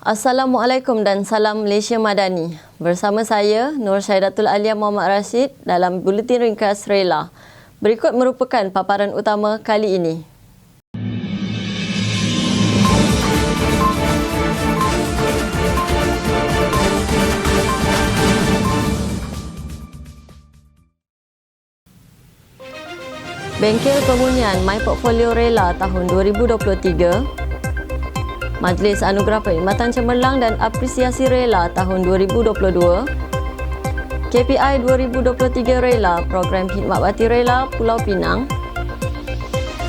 Assalamualaikum dan salam Malaysia Madani. Bersama saya, Nur Syaidatul Alia Muhammad Rashid dalam Buletin Ringkas Rela. Berikut merupakan paparan utama kali ini. Bengkel Pembunian My Portfolio Rela tahun 2023, Majlis Anugerah Perkhidmatan Cemerlang dan Apresiasi Rela tahun 2022, KPI 2023 Rela Program Khidmat Bakti Rela Pulau Pinang,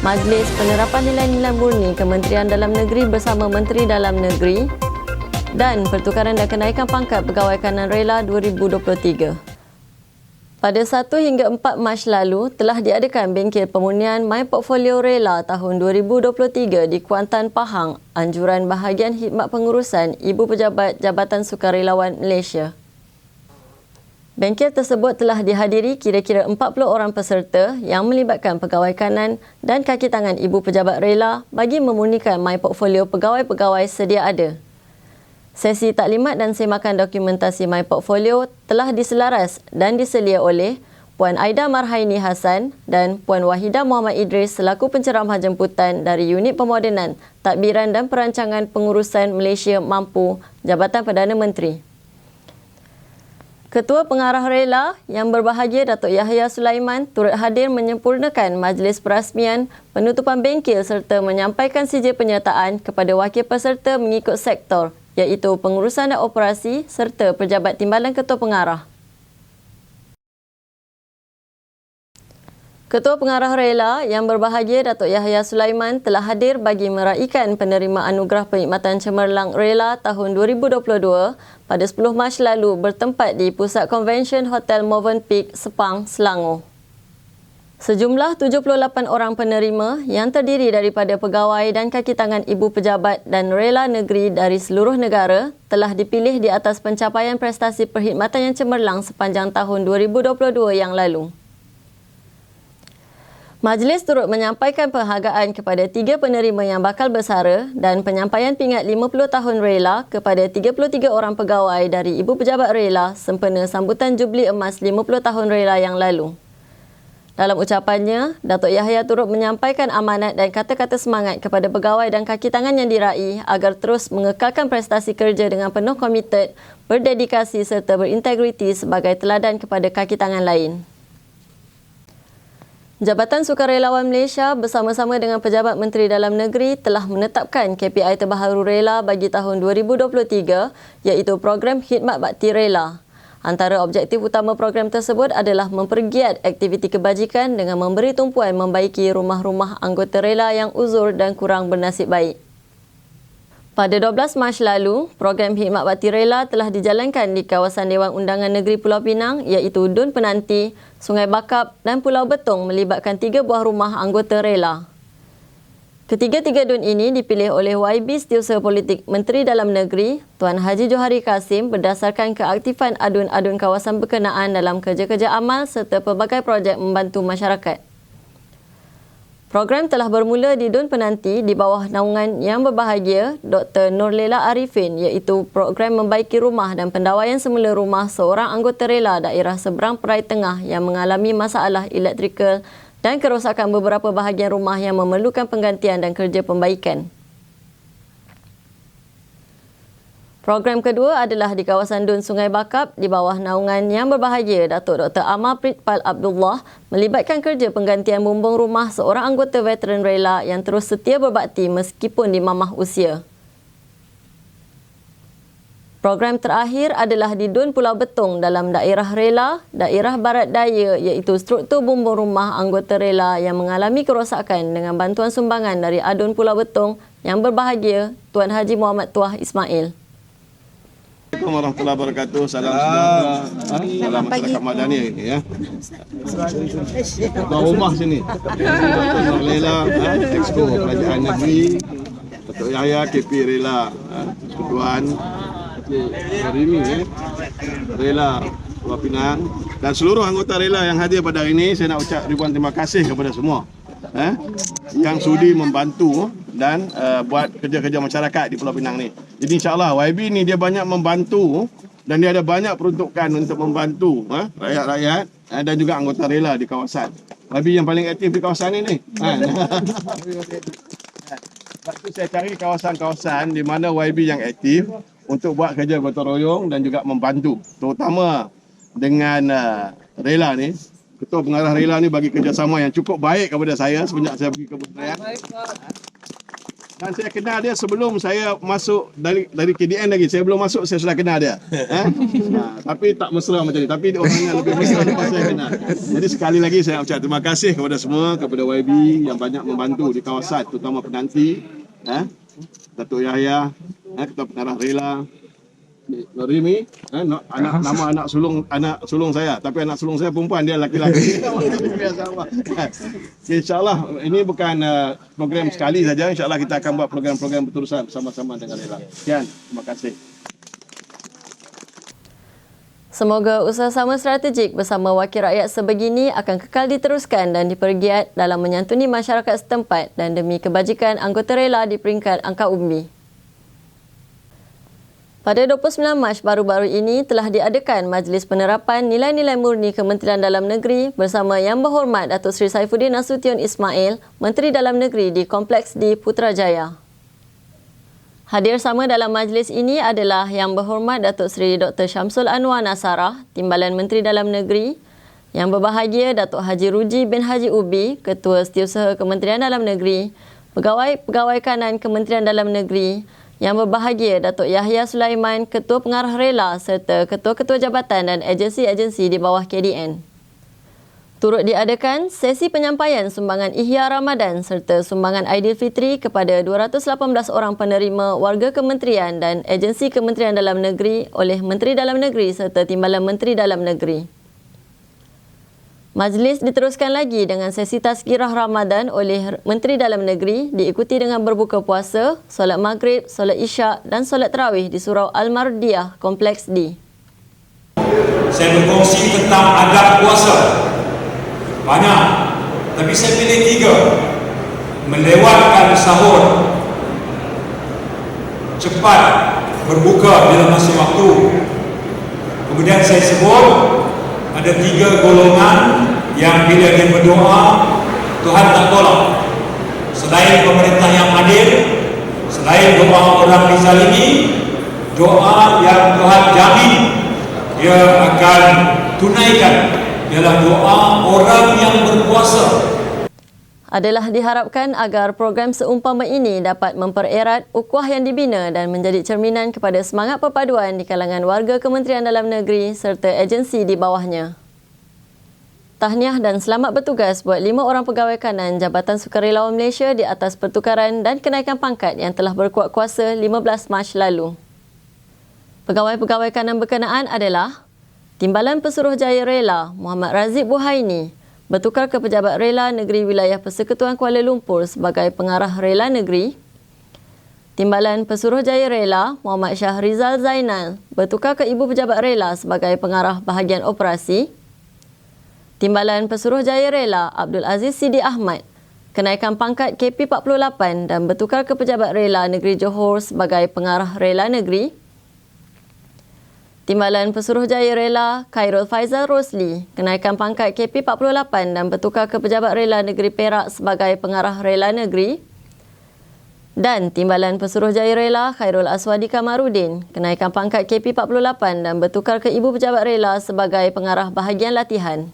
Majlis Penerapan Nilai-Nilai Murni Kementerian Dalam Negeri bersama Menteri Dalam Negeri dan Pertukaran dan Kenaikan Pangkat Pegawai Kanan Rela 2023. Pada 1 hingga 4 Mac lalu, telah diadakan Bengkel Pembunian My Portfolio Rela tahun 2023 di Kuantan, Pahang, anjuran bahagian khidmat pengurusan Ibu Pejabat Jabatan Sukarelawan Malaysia. Bengkel tersebut telah dihadiri kira-kira 40 orang peserta yang melibatkan pegawai kanan dan kaki tangan Ibu Pejabat Rela bagi memurnikan My Portfolio pegawai-pegawai sedia ada. Sesi taklimat dan semakan dokumentasi My Portfolio telah diselaras dan diselia oleh Puan Aida Marhaini Hassan dan Puan Wahidah Muhammad Idris selaku penceramah jemputan dari Unit Pemodenan, Tadbiran dan Perancangan Pengurusan Malaysia Mampu, Jabatan Perdana Menteri. Ketua Pengarah Rela yang berbahagia Datuk Yahya Sulaiman turut hadir menyempurnakan majlis perasmian penutupan bengkel serta menyampaikan sijil penyertaan kepada wakil peserta mengikut sektor, iaitu pengurusan dan operasi serta pejabat timbalan ketua pengarah. Ketua Pengarah Rela yang berbahagia Datuk Yahya Sulaiman telah hadir bagi meraikan penerimaan Anugerah Perkhidmatan Cemerlang Rela tahun 2022 pada 10 Mac lalu bertempat di Pusat Convention Hotel Movenpick, Sepang, Selangor. Sejumlah 78 orang penerima yang terdiri daripada pegawai dan kaki tangan Ibu Pejabat dan Rela Negeri dari seluruh negara telah dipilih di atas pencapaian prestasi perkhidmatan yang cemerlang sepanjang tahun 2022 yang lalu. Majlis turut menyampaikan penghargaan kepada 3 penerima yang bakal bersara dan penyampaian pingat 50 tahun Rela kepada 33 orang pegawai dari Ibu Pejabat Rela sempena sambutan Jubli Emas 50 tahun Rela yang lalu. Dalam ucapannya, Datuk Yahya turut menyampaikan amanat dan kata-kata semangat kepada pegawai dan kaki tangan yang diraih agar terus mengekalkan prestasi kerja dengan penuh komited, berdedikasi serta berintegriti sebagai teladan kepada kaki tangan lain. Jabatan Sukarelawan Malaysia bersama-sama dengan Pejabat Menteri Dalam Negeri telah menetapkan KPI terbaharu Rela bagi tahun 2023 iaitu Program Khidmat Bakti Rela. Antara objektif utama program tersebut adalah mempergiat aktiviti kebajikan dengan memberi tumpuan membaiki rumah-rumah anggota rela yang uzur dan kurang bernasib baik. Pada 12 Mac lalu, program Khidmat Bakti Rela telah dijalankan di kawasan Dewan Undangan Negeri Pulau Pinang iaitu Dun Penanti, Sungai Bakap dan Pulau Betong melibatkan 3 buah rumah anggota rela. Ketiga-tiga dun ini dipilih oleh YB Setiausaha Politik Menteri Dalam Negeri, Tuan Haji Johari Kasim berdasarkan keaktifan adun-adun kawasan berkenaan dalam kerja-kerja amal serta pelbagai projek membantu masyarakat. Program telah bermula di Dun Penanti di bawah naungan Yang Berbahagia Dr. Nurlela Arifin iaitu program membaiki rumah dan pendawaian semula rumah seorang anggota rela daerah seberang Perai Tengah yang mengalami masalah elektrikal dan kerosakan beberapa bahagian rumah yang memerlukan penggantian dan kerja pembaikan. Program kedua adalah di kawasan Dun Sungai Bakap di bawah naungan Yang Berbahagia Datuk Dr. Amal Pritpal Abdullah melibatkan kerja penggantian bumbung rumah seorang anggota veteran rela yang terus setia berbakti meskipun di mamah usia. Program terakhir adalah di Dun Pulau Betong dalam daerah rela, daerah Barat Daya iaitu struktur bumbung rumah anggota rela yang mengalami kerosakan dengan bantuan sumbangan dari Adun Pulau Betong Yang Berbahagia Tuan Haji Muhammad Tuah Ismail. Assalamualaikum warahmatullahi wabarakatuh. Salam sejahtera. Salam masyarakat Madani ya. Tuan rumah sini. Tuan Rela, Exco Kerajaan Negeri, Datuk Yahya KP Rela, Tuan Rimi Rela Pulau Pinang dan seluruh anggota rela yang hadir pada hari ini. Saya nak ucap ribuan terima kasih kepada semua yang sudi membantu dan buat kerja-kerja masyarakat di Pulau Pinang ni. Jadi insyaAllah YB ni dia banyak membantu dan dia ada banyak peruntukan untuk membantu rakyat-rakyat dan juga anggota rela di kawasan. YB yang paling aktif di kawasan ni. Sebab tu saya cari kawasan-kawasan di mana YB yang aktif untuk buat kerja gotong royong dan juga membantu. Terutama dengan rela ni. Ketua pengarah rela ni bagi kerjasama yang cukup baik kepada saya semenjak saya pergi ke Budaya. Dan saya kenal dia sebelum saya masuk dari KDN lagi. Saya belum masuk, saya sudah kenal dia. Tapi tak mesra macam ni. Tapi orangnya lebih mesra lepas saya kenal. Jadi sekali lagi saya ucap terima kasih kepada semua, kepada YB yang banyak membantu di kawasan, terutama penanti. Datuk Yahya, Ketua Pengarah Rela, Rimi, nama anak sulung saya, tapi anak sulung saya perempuan, dia laki-laki. InsyaAllah ini bukan program sekali saja. InsyaAllah kita akan buat program-program berterusan bersama-sama dengan Rela. Sekian, terima kasih. Semoga usaha sama strategik bersama wakil rakyat sebegini akan kekal diteruskan dan dipergiat dalam menyantuni masyarakat setempat dan demi kebajikan anggota rela di peringkat angka umbi. Pada 29 Mac baru-baru ini telah diadakan Majlis Penerapan Nilai-Nilai Murni Kementerian Dalam Negeri bersama Yang Berhormat Datuk Seri Saifuddin Nasution Ismail, Menteri Dalam Negeri di Kompleks di Putrajaya. Hadir sama dalam majlis ini adalah Yang Berhormat Datuk Seri Dr. Syamsul Anwar Nasarah, Timbalan Menteri Dalam Negeri, Yang Berbahagia Datuk Haji Ruji bin Haji Ubi, Ketua Setiausaha Kementerian Dalam Negeri, Pegawai Kanan Kementerian Dalam Negeri, Yang Berbahagia Datuk Yahya Sulaiman, Ketua Pengarah Rela serta Ketua-Ketua Jabatan dan agensi-agensi di bawah KDN. Turut diadakan sesi penyampaian sumbangan Ihya Ramadan serta sumbangan Aidilfitri kepada 218 orang penerima warga kementerian dan agensi Kementerian Dalam Negeri oleh Menteri Dalam Negeri serta Timbalan Menteri Dalam Negeri. Majlis diteruskan lagi dengan sesi tazkirah Ramadan oleh Menteri Dalam Negeri diikuti dengan berbuka puasa, solat maghrib, solat isyak dan solat tarawih di Surau Al-Mardiyah, Kompleks D. Saya berkongsi tentang adab puasa. Banyak, tapi saya pilih 3. Melewatkan sahur, cepat berbuka dalam masa waktu. Kemudian saya sebut ada 3 golongan yang bila dia berdoa, Tuhan tak tolak. Selain pemerintah yang adil, selain doa orang dizalimi, doa yang Tuhan jamin dia akan tunaikan ialah doa orang yang berpuasa. Adalah diharapkan agar program seumpama ini dapat mempererat ukhuwah yang dibina dan menjadi cerminan kepada semangat perpaduan di kalangan warga Kementerian Dalam Negeri serta agensi di bawahnya. Tahniah dan selamat bertugas buat 5 orang pegawai kanan Jabatan Sukarelawan Malaysia di atas pertukaran dan kenaikan pangkat yang telah berkuat kuasa 15 Mac lalu. Pegawai-pegawai kanan berkenaan adalah Timbalan Pesuruhjaya Rela Muhammad Razif Buhaini bertukar ke Pejabat Rela Negeri Wilayah Persekutuan Kuala Lumpur sebagai Pengarah Rela Negeri. Timbalan Pesuruhjaya Rela Muhammad Syahrizal Zainal bertukar ke Ibu Pejabat Rela sebagai Pengarah Bahagian Operasi. Timbalan Pesuruhjaya Rela Abdul Aziz Sidi Ahmad kenaikan pangkat KP48 dan bertukar ke Pejabat Rela Negeri Johor sebagai Pengarah Rela Negeri. Timbalan Pesuruhjaya Rela Khairul Faizal Rosli kenaikan pangkat KP48 dan bertukar ke Pejabat Rela Negeri Perak sebagai Pengarah Rela Negeri. Dan Timbalan Pesuruhjaya Rela Khairul Aswadi Kamarudin kenaikan pangkat KP48 dan bertukar ke Ibu Pejabat Rela sebagai Pengarah Bahagian Latihan.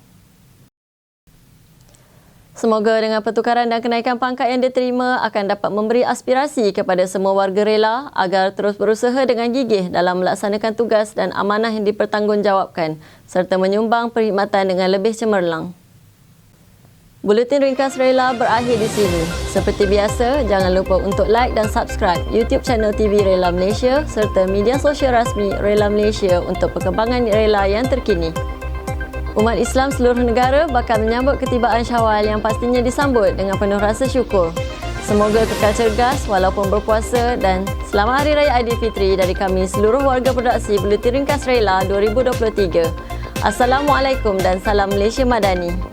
Semoga dengan pertukaran dan kenaikan pangkat yang diterima akan dapat memberi aspirasi kepada semua warga rela agar terus berusaha dengan gigih dalam melaksanakan tugas dan amanah yang dipertanggungjawabkan serta menyumbang perkhidmatan dengan lebih cemerlang. Buletin Ringkas Rela berakhir di sini. Seperti biasa, jangan lupa untuk like dan subscribe YouTube channel TV Rela Malaysia serta media sosial rasmi Rela Malaysia untuk perkembangan rela yang terkini. Umat Islam seluruh negara bakal menyambut ketibaan Syawal yang pastinya disambut dengan penuh rasa syukur. Semoga kekal cergas walaupun berpuasa dan selamat Hari Raya Aidilfitri dari kami seluruh warga produksi Buletin Ringkas Rela 2023. Assalamualaikum dan salam Malaysia Madani.